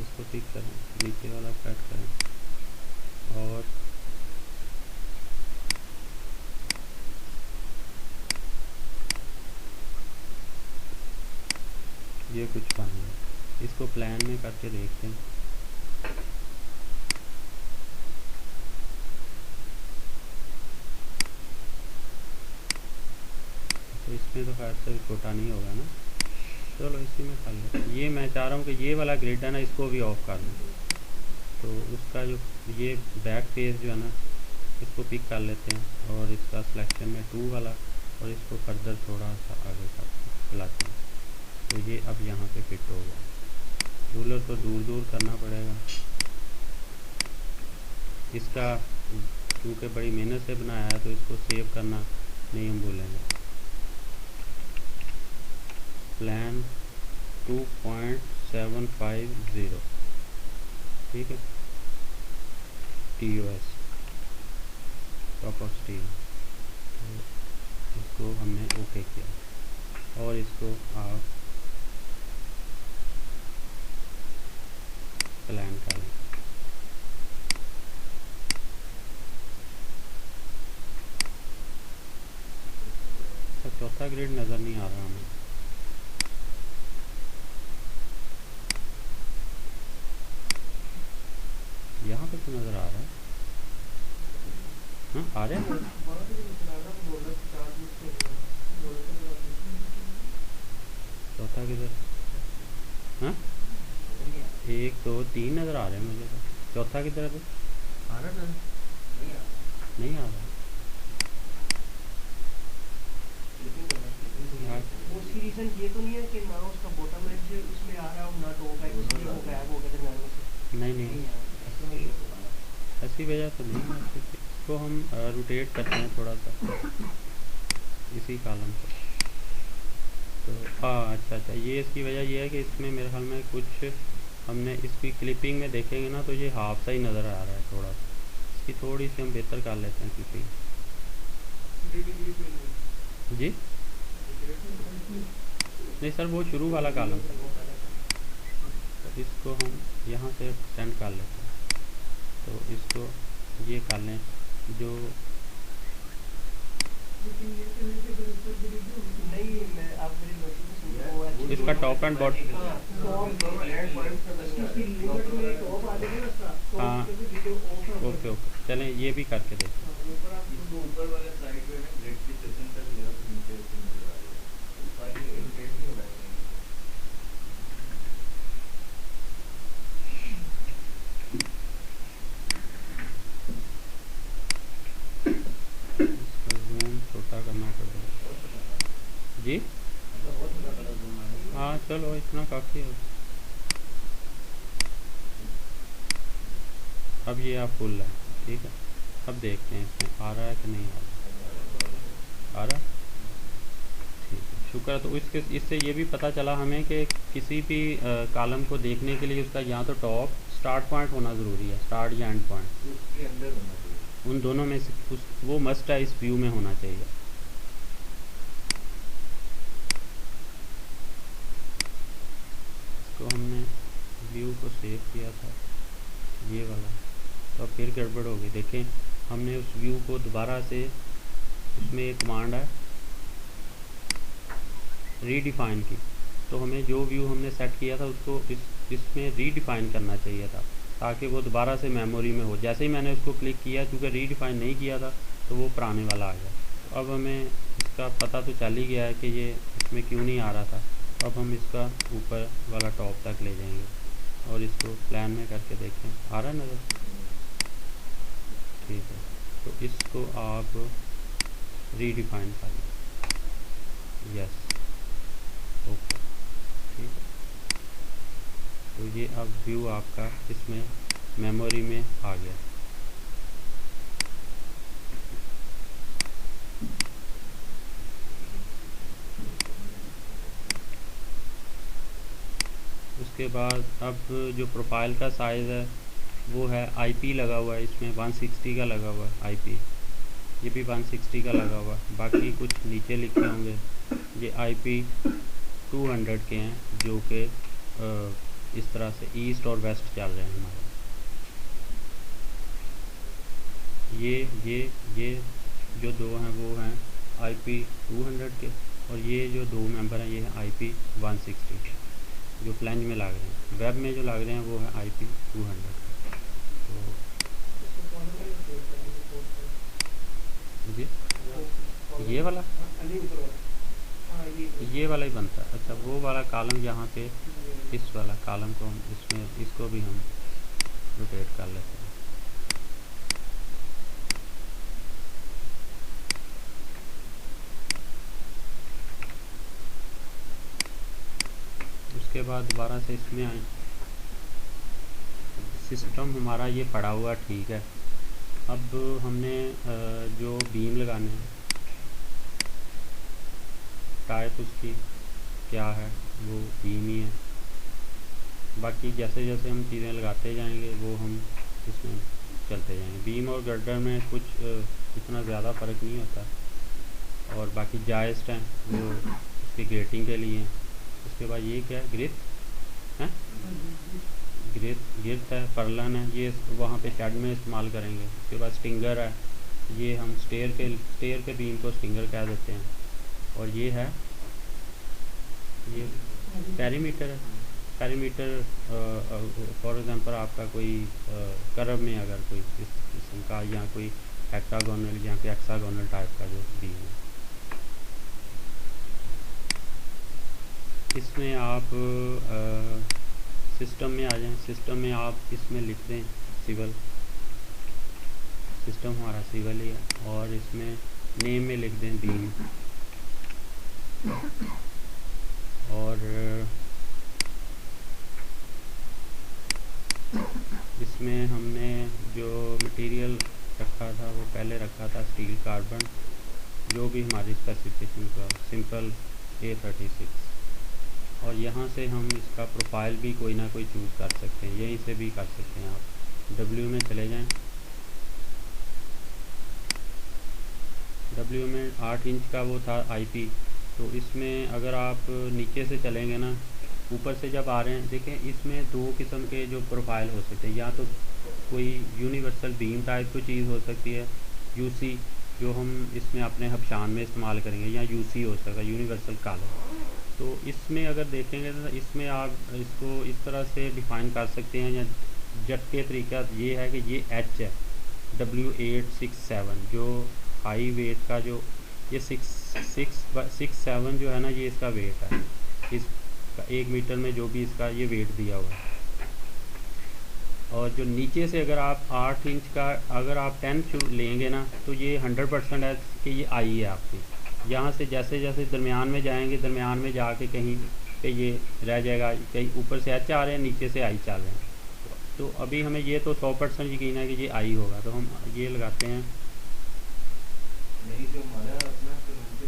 इसको ठीक करें, नीचे वाला सेट करें और ये कुछ बन गया। इसको प्लान में करके देखते हैं। तो इसमें तो खैर से छोटा नहीं होगा ना, चलो इसी में कर लेते। ये मैं चाह रहा हूँ कि ये वाला ग्रिड है ना, इसको भी ऑफ कर दें, तो उसका जो ये बैक फेस जो है ना, इसको पिक कर लेते हैं और इसका सिलेक्शन में 2 वाला और इसको फर्दर थोड़ा सा आगे का चलाते हैं तो ये अब यहाँ पे फिट हो गया। रूलर को दूर दूर करना पड़ेगा। इसका क्योंकि बड़ी मेहनत से बनाया है तो इसको सेव करना नहीं हम भूलेंगे। प्लान 2.750 ठीक है, TOS टॉप ऑफ स्टील। तो इसको हमने ओके किया और इसको आप प्लान कर लें। चौथा ग्रेड नज़र नहीं आ रहा हमें। यहाँ पे तो नज़र आ रहा है। हाँ आ रहा है। चौथा किधर? हाँ 1 2 3 नज़र आ रहे हैं मुझे तो। चौथा किधर है? आ रहा है? नहीं आ रहा। उसकी रीज़न ये तो नहीं है कि ना उसका बॉटम एज इसमें आ रहा है और ना टॉप है, इसलिए वो गायब हो गया दरमियान में से। नहीं ऐसी वजह तो नहीं है। इसको हम रोटेट करते हैं थोड़ा सा इसी कॉलम को। तो हाँ अच्छा, ये इसकी वजह ये है कि इसमें मेरे ख्याल में कुछ हमने इसकी क्लिपिंग में देखेंगे ना तो ये हाफ सा ही नज़र आ रहा है थोड़ा सा। इसकी थोड़ी सी हम बेहतर कर लेते हैं क्लिपिंग। जी नहीं सर, वो शुरू वाला कॉलम था। तो इसको हम यहाँ से एक्सटेंड कर लेते हैं। तो इसको ये कर लें जो इसका टॉप एंड बॉटम। हाँ ओके ओके, चलें ये भी करके देखें। जूम छोटा करना पड़ेगा जी। हाँ चलो इतना काफ़ी है। अब ये आप फुल है ठीक है। अब देखते हैं इसमें आ रहा है कि नहीं आ रहा। ठीक है शुक्र है। तो इससे ये भी पता चला हमें कि किसी भी कॉलम को देखने के लिए उसका या तो टॉप स्टार्ट पॉइंट होना ज़रूरी है, स्टार्ट या एंड पॉइंट उन दोनों में से वो मस्ट है, इस व्यू में होना चाहिए। इसको हमने व्यू को सेव किया था ये वाला, तो फिर गड़बड़ हो गई। देखें हमने उस व्यू को दोबारा से, उसमें एक कमांड है रीडिफाइन की, तो हमें जो व्यू हमने सेट किया था उसको इसमें रीडिफाइन करना चाहिए था ताकि वो दोबारा से मेमोरी में हो। जैसे ही मैंने उसको क्लिक किया, चूँकि रीडिफाइन नहीं किया था तो वो पुराने वाला आ गया। तो अब हमें इसका पता तो चल ही गया है कि ये इसमें क्यों नहीं आ रहा था। अब हम इसका ऊपर वाला टॉप तक ले जाएंगे और इसको प्लान में करके देखें आ रहा है नज़र। ठीक है, तो इसको आप रीडिफाइन कर लें। यस ओके ठीक है। तो ये अब व्यू आपका इसमें मेमोरी में आ गया। उसके बाद अब जो प्रोफाइल का साइज़ है वो है IP लगा हुआ है इसमें 160 का लगा हुआ है IP, ये भी 160 का लगा हुआ है। बाकी कुछ नीचे लिखे होंगे ये IP 200 के हैं जो कि इस तरह से ईस्ट और वेस्ट चल रहे हैं हमारे। ये जो दो हैं वो हैं IP 200 के, और ये जो दो मेंबर हैं ये हैं IP 160 के जो फ्लैंज में लग रहे हैं। वेब में जो लग रहे हैं वो है IP 200। तो जी ये वाला ही बनता है। अच्छा वो वाला कॉलम यहाँ पे, इस वाला कॉलम को हम इसमें, इसको भी हम रोटेट कर लेते हैं। उसके बाद दोबारा से इसमें आए, सिस्टम हमारा ये पड़ा हुआ ठीक है। अब हमने जो बीम लगाने हैं, टाइप उसकी क्या है, वो बीम ही है। बाकी जैसे जैसे हम चीज़ें लगाते जाएंगे वो हम इसमें चलते जाएंगे। बीम और गर्डर में कुछ इतना ज़्यादा फ़र्क नहीं होता। और बाकी जायस्ट हैं वो उसकी ग्रेटिंग के लिए हैं। उसके बाद ये क्या है, ग्रिप है, गिरत है, परलन है, ये वहाँ पे शेड में इस्तेमाल करेंगे। उसके बाद स्टिंगर है, ये हम स्टेयर के बीम को स्टिंगर कह देते हैं। और ये है, ये पैरीमीटर है। पैरीमीटर फॉर एग्जांपल आपका कोई कर्व में अगर कोई इस किस्म का या कोई हेक्टागोनल या कोई हेक्सागोनल टाइप का जो बीम है, इसमें आप सिस्टम में आ जाएं। सिस्टम में आप इसमें लिख दें सिविल, सिस्टम हमारा सिविल ही है। और इसमें नेम में लिख दें बीम। और इसमें हमने जो मटेरियल रखा था वो पहले रखा था स्टील कार्बन, जो भी हमारी स्पेसिफिकेशन का सिंपल A36। और यहाँ से हम इसका प्रोफाइल भी कोई ना कोई चूज़ कर सकते हैं, यहीं से भी कर सकते हैं आप। W में चले जाएं, W में 8 इंच का वो था IP। तो इसमें अगर आप नीचे से चलेंगे ना, ऊपर से जब आ रहे हैं, देखें इसमें दो किस्म के जो प्रोफाइल हो सकते हैं। या तो कोई यूनिवर्सल बीम टाइप की चीज़ हो सकती है, UC, जो हम इसमें अपने हबशान में इस्तेमाल करेंगे, या UC हो सकता है, यूनिवर्सल कॉलम। तो इसमें अगर देखेंगे तो इसमें आप इसको इस तरह से डिफ़ाइन कर सकते हैं, या जट के तरीका ये है कि ये H है, W867, जो हाई वेट का, जो ये 667 जो है ना, ये इसका वेट है। इसका 1 मीटर में जो भी इसका ये वेट दिया हुआ है। और जो नीचे से अगर आप 8 इंच का अगर आप 10 लेंगे ना, तो ये 100% है कि ये आई है आपकी। यहाँ से जैसे जैसे दरमियान में जाएंगे, दरमियान में जाके कहीं पे ये रह जाएगा, कहीं ऊपर से H आ रहे हैं, नीचे से आई चल रहे हैं। तो अभी हमें ये तो 100% यकीन है कि ये आई होगा, तो हम ये लगाते हैं।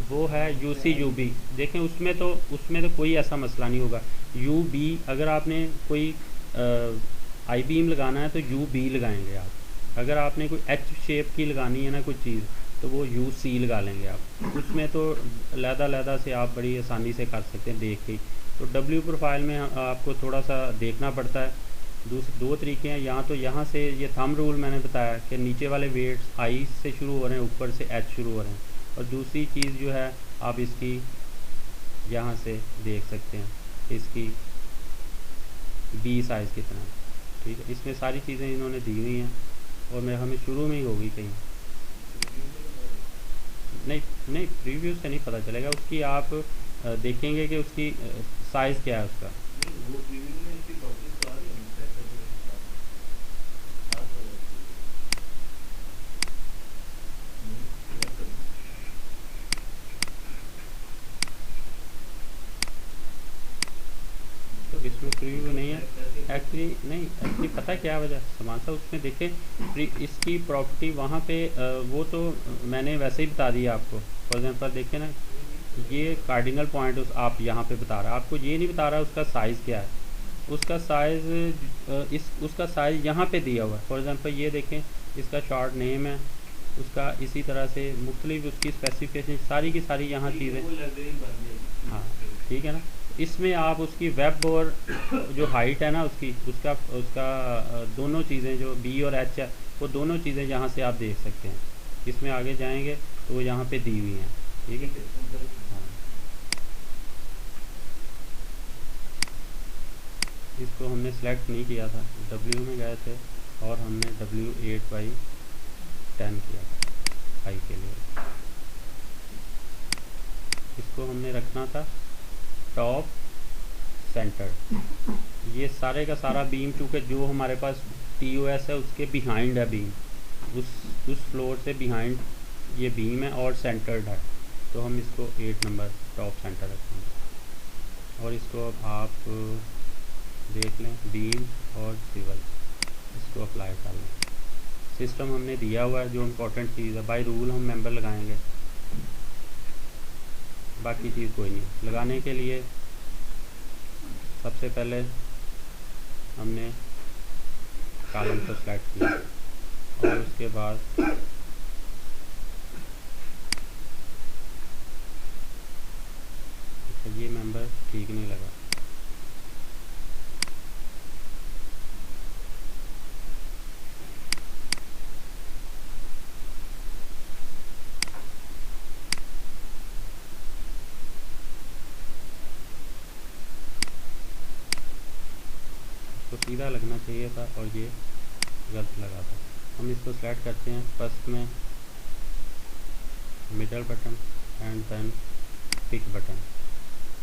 वो है UC UB। देखें उसमें तो कोई ऐसा मसला नहीं होगा। UB अगर आपने कोई आई बीम लगाना है तो UB लगाएंगे आप। अगर आपने कोई H शेप की लगानी है ना कोई चीज़, तो वो UC लगा लेंगे आप। उसमें तो लहदा से आप बड़ी आसानी से कर सकते हैं देख के। तो W प्रोफाइल में आपको थोड़ा सा देखना पड़ता है। दो तरीके हैं, या तो यहाँ से ये थंब रूल मैंने बताया कि नीचे वाले वेट्स I से शुरू हो रहे हैं, ऊपर से H शुरू हो रहे हैं। और दूसरी चीज़ जो है आप इसकी यहाँ से देख सकते हैं, इसकी B साइज़ कितना है, ठीक है। इसमें सारी चीज़ें इन्होंने दी हुई हैं, और मेरा हमें शुरू में ही होगी कहीं नहीं प्रीव्यू से नहीं पता चलेगा। उसकी आप देखेंगे कि उसकी साइज़ क्या है उसका। तो इसमें प्रीव्यू नहीं है एक्चुअली पता क्या वजह समान सा उसमें देखें इसकी प्रॉपर्टी वहाँ पे वो तो मैंने वैसे ही बता दिया आपको। फॉर एग्जांपल देखें ना, ये कार्डिनल पॉइंट आप यहाँ पे बता रहा है, आपको ये नहीं बता रहा उसका साइज़ क्या है। उसका साइज़ यहाँ पे दिया हुआ है। फॉर एग्जांपल ये देखें, इसका शॉर्ट नेम है उसका, इसी तरह से मुख्तलिफ उसकी स्पेसिफिकेशन सारी की सारी यहाँ चीज़ें, हाँ ठीक है ना। इसमें आप उसकी वेब और जो हाइट है ना उसका दोनों चीज़ें जो B और H है, वो दोनों चीज़ें यहाँ से आप देख सकते हैं। इसमें आगे जाएंगे तो वो यहाँ पे दी हुई हैं, ठीक है। हाँ, इसको हमने सेलेक्ट नहीं किया था, W में गए थे और हमने W8/10 किया था हाई के लिए। इसको हमने रखना था टॉप सेंटर। ये सारे का सारा बीम, चूँकि जो हमारे पास TOS है उसके बिहाइंड है बीम, उस फ्लोर से बिहाइंड ये बीम है और सेंटर्ड है, तो हम इसको 8 नंबर टॉप सेंटर रखेंगे। और इसको अब आप देख लें, बीम और सिविल, इसको अप्लाई कर लें। सिस्टम हमने दिया हुआ है, जो इम्पोर्टेंट चीज़ है, बाय रूल हम मेंबर लगाएंगे, बाकी चीज़ कोई नहीं। लगाने के लिए सबसे पहले हमने कॉलम को सेलेक्ट किया और उसके बाद ये मेंबर ठीक नहीं लगा, तो सीधा लगना चाहिए था और ये गलत लगा था। हम इसको सेलेक्ट करते हैं, फर्स्ट में middle button and then pick button.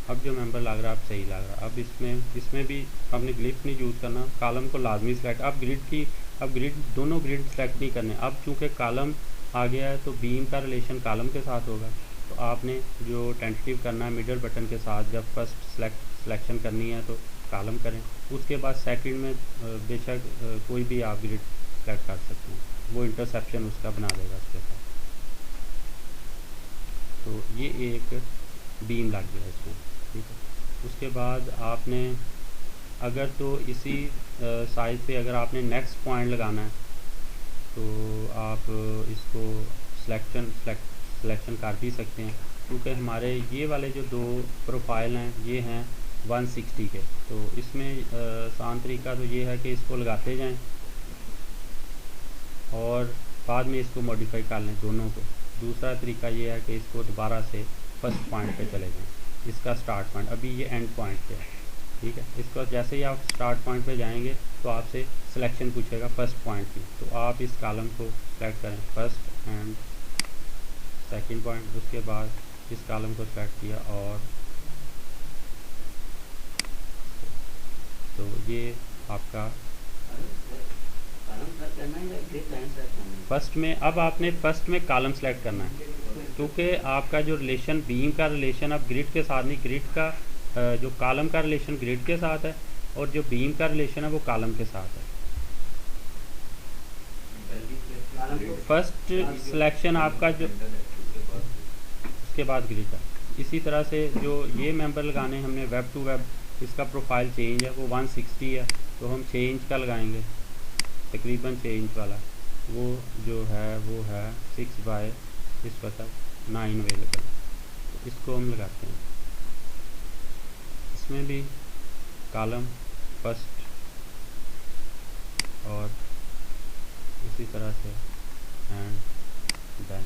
अब जो मेंबर लग रहा है अब सही लग रहा है। अब इसमें भी आपने ग्लिप नहीं यूज़ करना, कॉलम को लाजमी सेलेक्ट। अब ग्रिड दोनों ग्रिड सेलेक्ट नहीं करने। अब चूँकि कॉलम आ गया है तो बीम का रिलेशन कॉलम के साथ होगा, तो आपने जो टेंटेटिव करना है मिडल बटन के साथ, जब फर्स्ट सिलेक्शन करनी है तो कॉलम करें, उसके बाद सेकंड में बेशक कोई भी आप ग्रिड सेलेक्ट कर सकते हैं, वो इंटरसेप्शन उसका बना देगा उसके साथ। तो ये एक बीम लग गया इसमें, ठीक है। उसके बाद आपने अगर तो इसी साइज पे अगर आपने नेक्स्ट पॉइंट लगाना है तो आप इसको सिलेक्शन कर भी सकते हैं, क्योंकि हमारे ये वाले जो दो प्रोफाइल हैं ये हैं 160 के। तो इसमें आसान तरीका तो ये है कि इसको लगाते जाएं और बाद में इसको मॉडिफाई कर लें दोनों को। दूसरा तरीका ये है कि इसको दोबारा से फर्स्ट पॉइंट पे चले जाएं, इसका स्टार्ट पॉइंट, अभी ये एंड पॉइंट पे है, ठीक है। इसको जैसे ही आप स्टार्ट पॉइंट पे जाएंगे तो आपसे सिलेक्शन पूछेगा फर्स्ट पॉइंट की, तो आप इस कॉलम को सेलेक्ट करें, फर्स्ट एंड सेकंड पॉइंट। उसके बाद इस कॉलम को सेलेक्ट किया और तो ये आपका फर्स्ट में, अब आपने फर्स्ट में कॉलम सेलेक्ट करना है, क्योंकि आपका जो रिलेशन बीम का रिलेशन अब ग्रिड के साथ नहीं, ग्रिड का जो कॉलम का रिलेशन ग्रिड के साथ है और जो बीम का रिलेशन है वो कॉलम के साथ है। फर्स्ट सिलेक्शन आपका जो, उसके बाद ग्रिड का। इसी तरह से जो ये मेंबर लगाने हमने वेब टू वेब, इसका प्रोफाइल चेंज है, वो 160 है, तो हम चेंज का लगाएंगे, तकरीबन चेंज वाला वो जो है वो है 6 बाय इस पर 9 अवेलेबल, तो इसको हम लगाते हैं। इसमें भी कॉलम फर्स्ट और इसी तरह से एंड देन।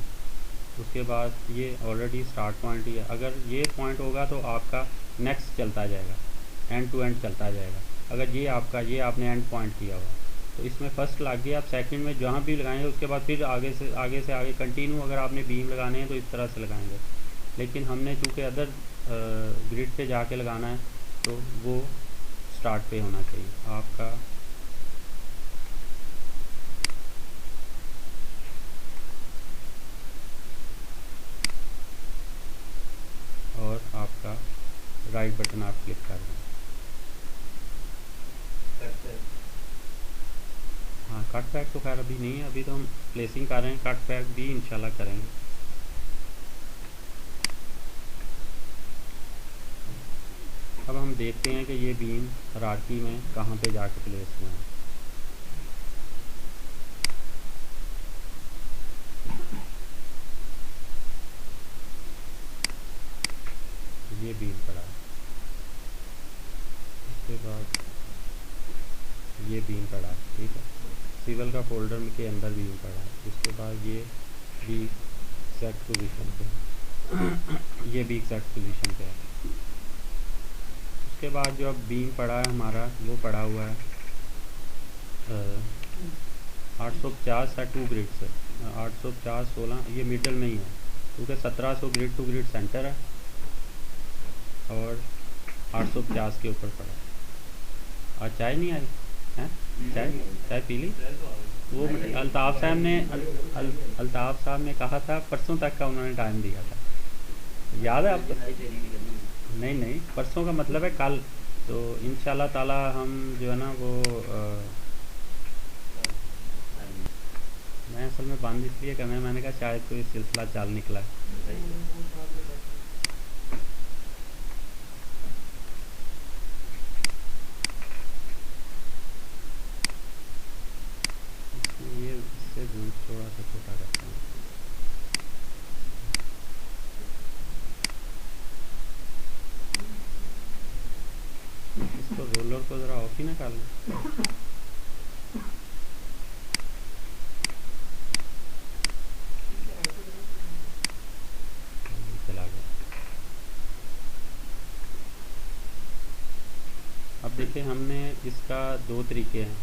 उसके बाद ये ऑलरेडी स्टार्ट पॉइंट ही है, अगर ये पॉइंट होगा तो आपका नेक्स्ट चलता जाएगा, एंड टू एंड चलता जाएगा। अगर ये आपने एंड पॉइंट किया हुआ तो इसमें फर्स्ट लग गया, आप सेकंड में जहाँ भी लगाएंगे उसके बाद फिर आगे से आगे कंटिन्यू अगर आपने बीम लगाने हैं तो इस तरह से लगाएंगे। लेकिन हमने चूँकि अदर ग्रिड पे जाके लगाना है तो वो स्टार्ट पे होना चाहिए आपका। और आपका राइट बटन आप क्लिक कर दें। हाँ, कट बैक तो खैर अभी नहीं है, अभी तो हम प्लेसिंग कर रहे हैं, कट बैक भी इंशाल्लाह करेंगे। अब हम देखते हैं कि ये बीम हायरार्की में कहाँ पे जाके प्लेस हुए हैं। ये बीम पड़ा है, उसके बाद ये बीम पड़ा है, ठीक है, सिविल का फोल्डर के अंदर बीम पड़ा है। उसके बाद ये भी एग्जैक्ट पोजीशन पे ये भी एग्जैक्ट पोजीशन पे है। उसके बाद जो अब बीम पड़ा है हमारा वो पड़ा हुआ है 850 है, 2 ग्रिड से 850 16, ये मिडल में ही है क्योंकि 1700 ग्रिड टू ग्रिड सेंटर है और 850 के ऊपर पड़ा है। और चाय नहीं आई हैं? चाय पी ली? वो अल्ताफ़ साहब ने अल्ताफ़ साहब ने कहा था परसों तक का उन्होंने टाइम दिया था, याद है आपको? नहीं नहीं, परसों का मतलब है कल। तो इंशाल्लाह ताला हम जो है ना वो मैं असल में बंद इसलिए करना है, मैंने कहा शायद कोई सिलसिला चाल निकला है। नहीं, वो साथ में बैठे हैं। इसमें ये इससे जूम थोड़ा सा छोटा करता हूँ। इसको रोलर को ज़रा ऑफ ही ना कर लो। ठीक है, ऐसे करें। ये चला गया। अब देखिए हमने इसका दो तरीके हैं।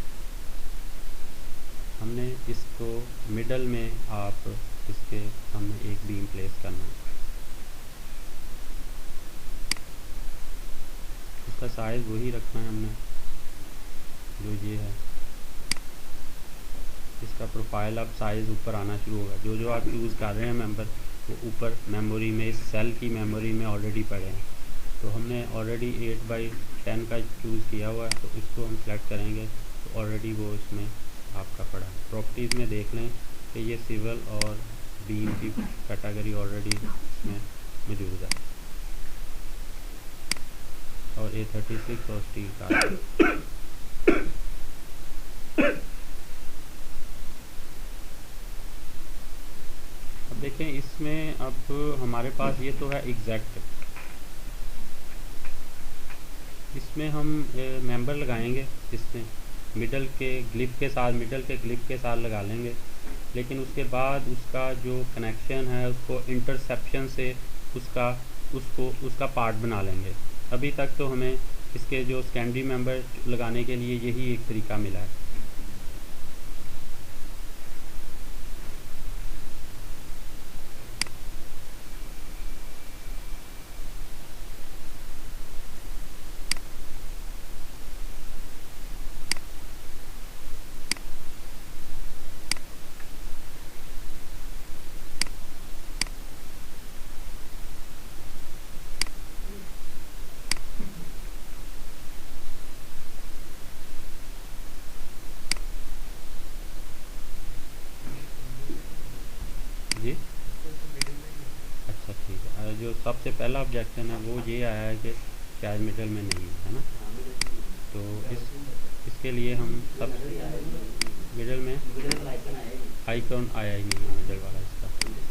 हमने इसको मिडल में आप इसके हमने एक बीम प्लेस करना है। उसका साइज़ वही रखना है हमने जो ये है। इसका प्रोफाइल अब साइज़ ऊपर आना शुरू होगा। जो जो आप चूज़ कर रहे हैं मेंबर, वो ऊपर मेमोरी में इस सेल की मेमोरी में ऑलरेडी पड़े हैं। तो हमने ऑलरेडी 8/10 का चूज़ किया हुआ है, तो इसको हम सेलेक्ट करेंगे तो ऑलरेडी वो इसमें आपका पड़ा है। प्रॉपर्टीज़ में देख लें कि ये सिविल और बीम की कैटेगरी ऑलरेडी इसमें मौजूद है, और A36 और स्टील का। अब देखें इसमें अब हमारे पास ये तो है एग्जैक्ट। इसमें हम मेंबर लगाएंगे, इसमें मिडल के ग्लिप के साथ लगा लेंगे। लेकिन उसके बाद उसका जो कनेक्शन है उसको इंटरसेप्शन से उसका पार्ट बना लेंगे। अभी तक तो हमें इसके जो सेकेंडरी मेंबर लगाने के लिए यही एक तरीका मिला है। जी अच्छा ठीक है। जो सबसे पहला ऑब्जेक्शन है वो ये आया है कि शायद मिडल में नहीं है ना। तो इसके लिए हम सब मिडल में आइकॉन आया ही नहीं है मिडल वाला इसका।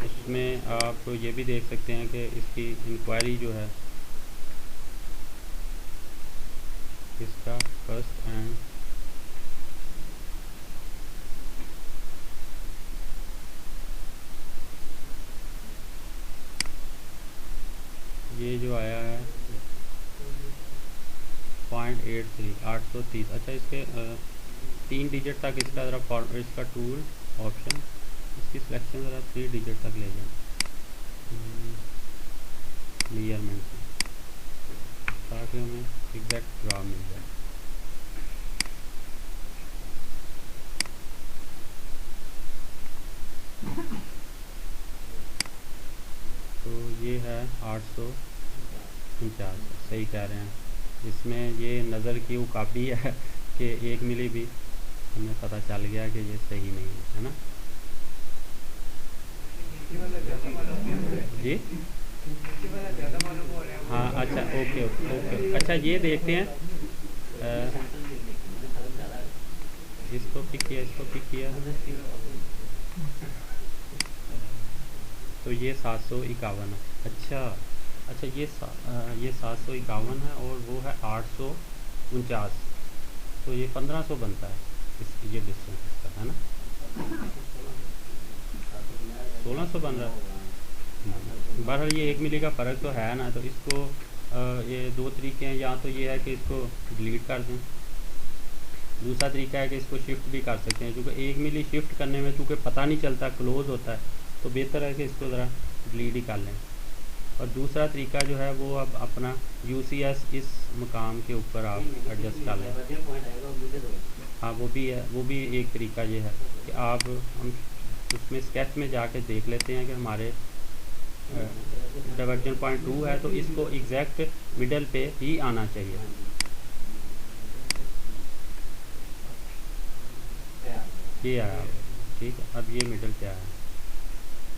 उसमें आप ये भी देख सकते हैं कि इसकी इंक्वायरी जो है इसका फर्स्ट एंड ये जो आया है 830। अच्छा इसके 3 डिजिट तक इसका ज़रा इसका टूल ऑप्शन इसकी सिलेक्शन ज़रा 3 डिजिट तक ले जाए मेजरमेंट से, ताकि हमें एग्जैक्ट जवाब मिल जाए। तो ये है 849, सही कह रहे हैं। इसमें ये नज़र की उकाबी है कि 1 मिली भी हमें पता चल गया कि ये सही नहीं है ना जी। हाँ अच्छा ओके ओके। अच्छा ये देखते हैं, इसको पिक किया तो ये 751 है। अच्छा ये 751 है और वो है 849, तो ये 1500 बनता है ये डिस्टेंस इसका है ना। 1600 बन रहा है। बहरहाल ये 1 मिली का फ़र्क तो है ना। तो इसको ये दो तरीके हैं, या तो ये है कि इसको डिलीट कर दें, दूसरा तरीका है कि इसको शिफ्ट भी कर सकते हैं। क्योंकि 1 मिली शिफ्ट करने में चूँकि पता नहीं चलता, क्लोज़ होता है, तो बेहतर है कि इसको ज़रा डिलीट ही कर लें। और दूसरा तरीका जो है वो अब अपना UCS इस मुकाम के ऊपर आप एडजस्ट कर लें। हाँ वो भी एक तरीका ये है कि हम उसमें स्केच में जाके देख लेते हैं कि हमारे डाइवर्जन पॉइंट 2 है, तो इसको एग्जैक्ट मिडल पे ही आना चाहिए। ये आया, ठीक है। अब ये मिडल पे आया,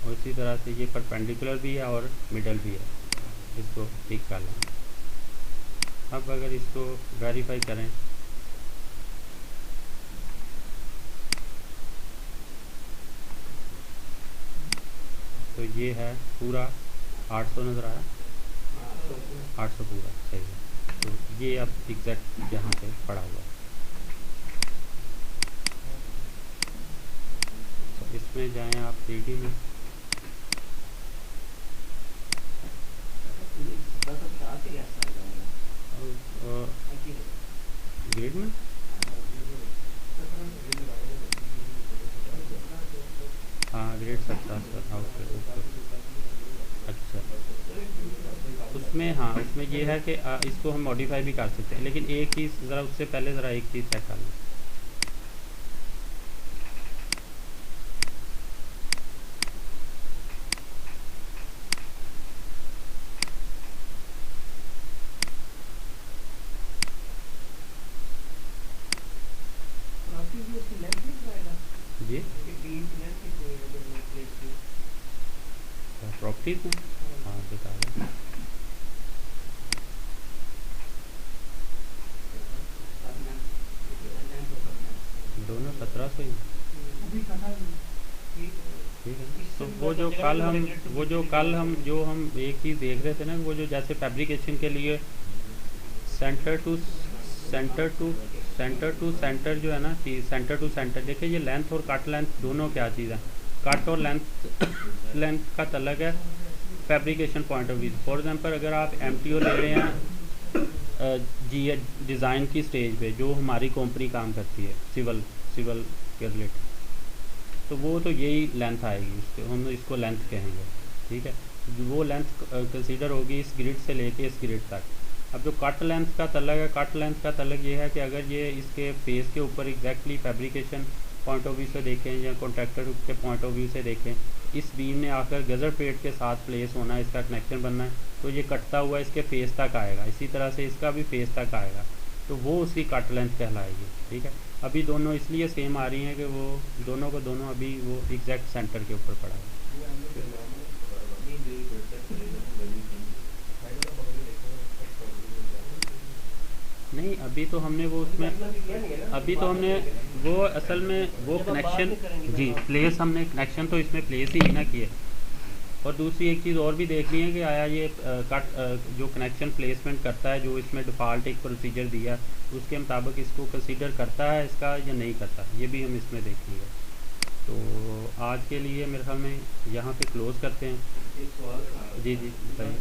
और इसी तरह से ये परपेंडिकुलर भी है और मिडल भी है, इसको टिक कर लें। अब अगर इसको वेरीफाई करें तो ये है पूरा 800 नज़र आया, 800 पूरा सही है। तो ये अब एग्जैक्ट यहाँ पे पड़ा हुआ है। तो इसमें जाएं आप 3D में, ग्रिड में हाँ ग्रिड 17 ओके। अच्छा, उसमें हाँ उसमें ये है कि इसको हम मॉडिफाई भी कर सकते हैं, लेकिन एक चीज़ ज़रा उससे पहले ज़रा एक चीज़ चेक कर लें। जी प्रॉपर्टीज़ में हाँ बता रहे दोनों 1700 ही, ठीक है। तो वो जो कल हम एक चीज़ देख रहे थे ना, वो जो जैसे फैब्रिकेशन के लिए सेंटर टू सेंटर जो है ना कि सेंटर टू सेंटर, देखिए ये लेंथ और कट लेंथ दोनों क्या चीज़ है। कट और लेंथ का अलग है fabrication point of view. For example अगर आप MTO ले रहे हैं जी डिज़ाइन की स्टेज पे, जो हमारी कंपनी काम करती है सिविल के रिलेटेड, तो वो तो यही लेंथ आएगी, उसके हम इसको लेंथ कहेंगे, ठीक है। वो लेंथ कंसीडर होगी इस ग्रिड से लेके इस ग्रिड तक। अब जो कट लेंथ का तलग है, कट लेंथ का तलग ये है कि अगर ये इसके फेस के ऊपर exactly fabrication point of view से देखें या कॉन्ट्रैक्टर के पॉइंट ऑफ व्यू से देखें, इस बीम ने आकर गज़र प्लेट के साथ प्लेस होना है, इसका कनेक्शन बनना है, तो ये कटता हुआ इसके फेस तक आएगा। इसी तरह से इसका भी फेस तक आएगा, तो वो उसकी कट लेंथ कहलाएगी, ठीक है। अभी दोनों इसलिए सेम आ रही हैं कि वो दोनों को दोनों अभी वो एग्जैक्ट सेंटर के ऊपर पड़ा है। नहीं अभी तो हमने वो उसमें वो असल में वो कनेक्शन जी प्लेस हमने कनेक्शन तो इसमें प्लेस ही ना किए। और दूसरी एक चीज़ और भी देखनी है कि आया ये जो कनेक्शन प्लेसमेंट करता है, जो इसमें डिफ़ॉल्ट एक प्रोसीजर दिया उसके मुताबिक इसको कंसीडर करता है इसका या नहीं करता, ये भी हम इसमें देखेंगे। तो आज के लिए मेरे ख्याल में यहाँ पे क्लोज़ करते हैं। जी बताइए।